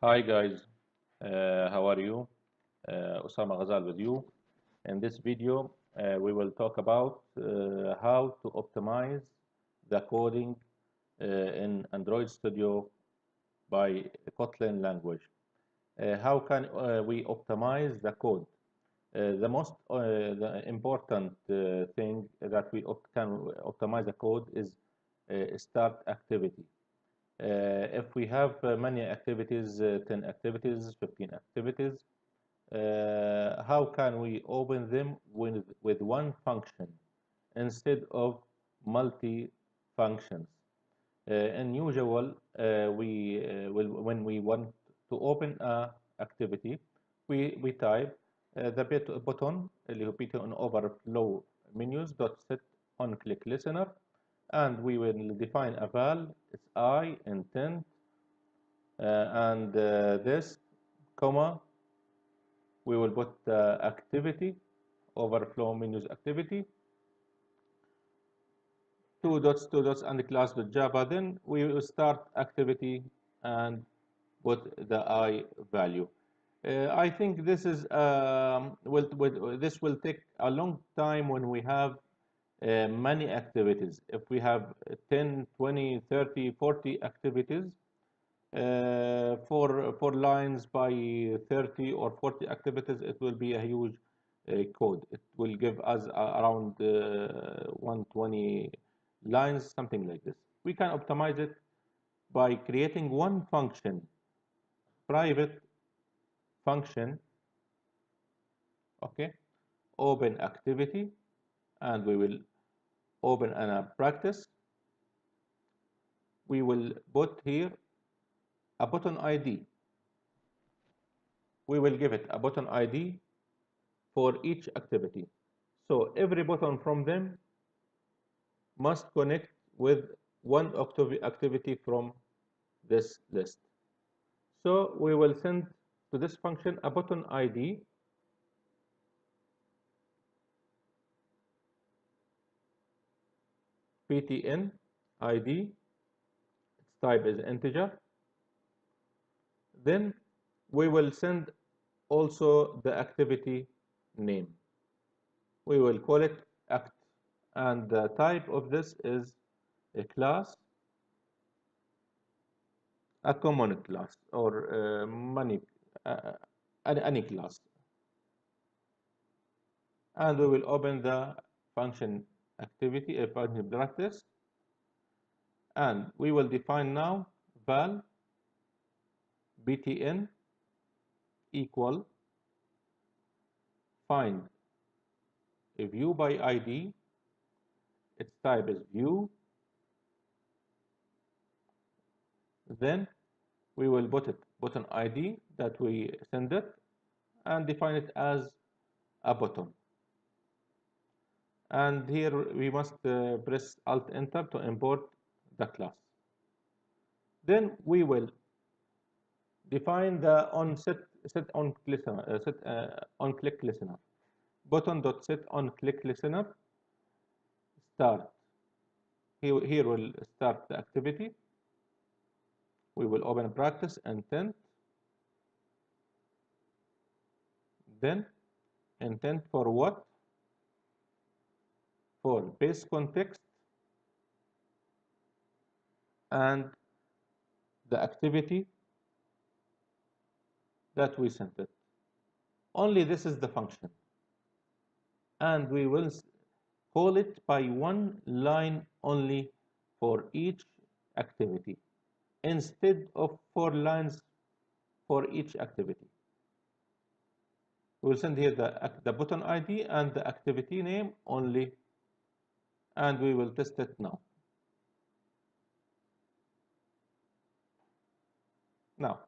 Hi guys, how are you? Osama Ghazal with you. In this video, we will talk about how to optimize the coding in Android Studio by Kotlin language. How can we optimize the code? The important thing that can optimize the code is start activity. If we have many activities, 10 activities, 15 activities, how can we open them with one function instead of multi functions? In usual, when we want to open a activity, we type button اللي هو button overflow menus dot set on click listener, and we will define a val, it's I intent, and this comma, we will put activity overflow menus activity, two dots and the class.java. Then we will start activity and put the I value. I think this is this will take a long time when we have many activities. If we have 10, 20, 30, 40 activities, for lines by 30 or 40 activities, it will be a huge code. It will give us around 120 lines, something like this. We can optimize it by creating one function, private function, okay, open activity, and we will open a practice. We will put here a button ID. We will give it a button ID for each activity. So every button from them must connect with one activity from this list. So we will send to this function a button ID btn ID, its type is integer. Then we will send also the activity name. We will call it act, and the type of this is a class, a common class, or uh, any class. And we will open the function activity, a function practice, and we will define now val btn equal find a view by ID, its type is view. Then we will put it button ID that we send it and define it as a button. And here we must press Alt Enter to import the class. Then we will define the set on click listener button dot set on click listener start. Here will start the activity. We will open practice intent, then intent for what? For base context and the activity that we sent it. Only this is the function, and we will call it by one line only for each activity instead of 4 lines for each activity. We will send here the button ID and the activity name only, and we will test it now. Now,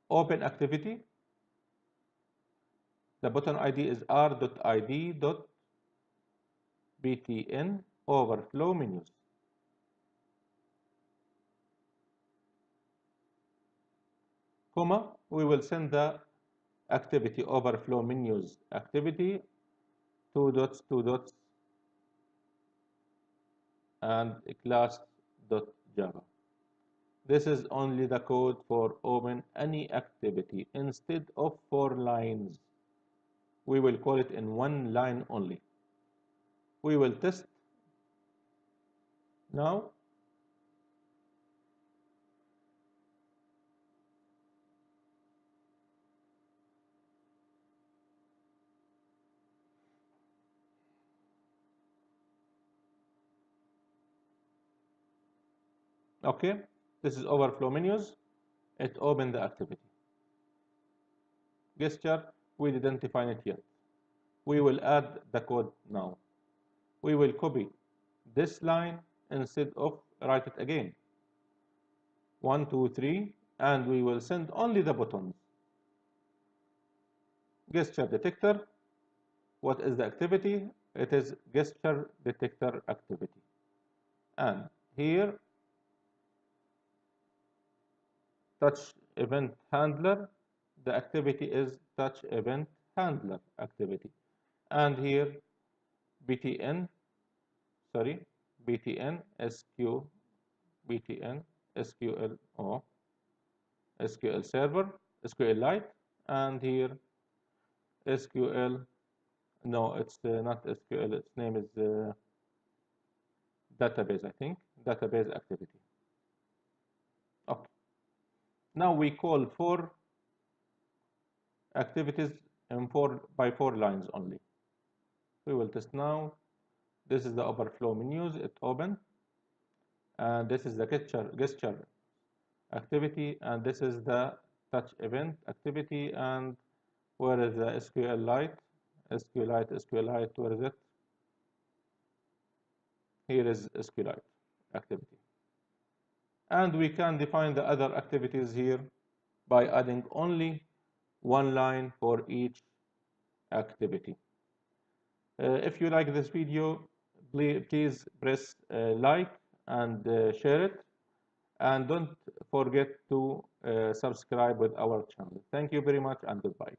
open activity. The button ID is r.id.btn overflow menus. Comma, we will send the activity overflow menus activity, two dots, and class.java. This is only the code for open any activity. Instead of 4 lines, we will call it in 1 line only. We will test now. Okay, this is overflow menus. It opened the activity. Gesture, we didn't define it yet. We will add the code now. We will copy this line instead of write it again. 1, 2, 3, and we will send only the buttons. Gesture detector. What is the activity? It is gesture detector activity. And here, touch event handler. The activity is touch event handler activity. And here, btn, sorry, btn sq, btn sql SQL Server, SQLite, and here SQL. No, it's not SQL. Its name is database, I think. Database activity. Okay. Now we call 4 activities in by 4 lines only. We will test now. This is the overflow menus. It open, and this is the gesture activity, and this is the touch event activity. And where is the SQLite? SQLite, where is it? Here is SQLite activity. And we can define the other activities here by adding only 1 line for each activity. If you like this video, please press like and share it. And don't forget to subscribe with our channel. Thank you very much and goodbye.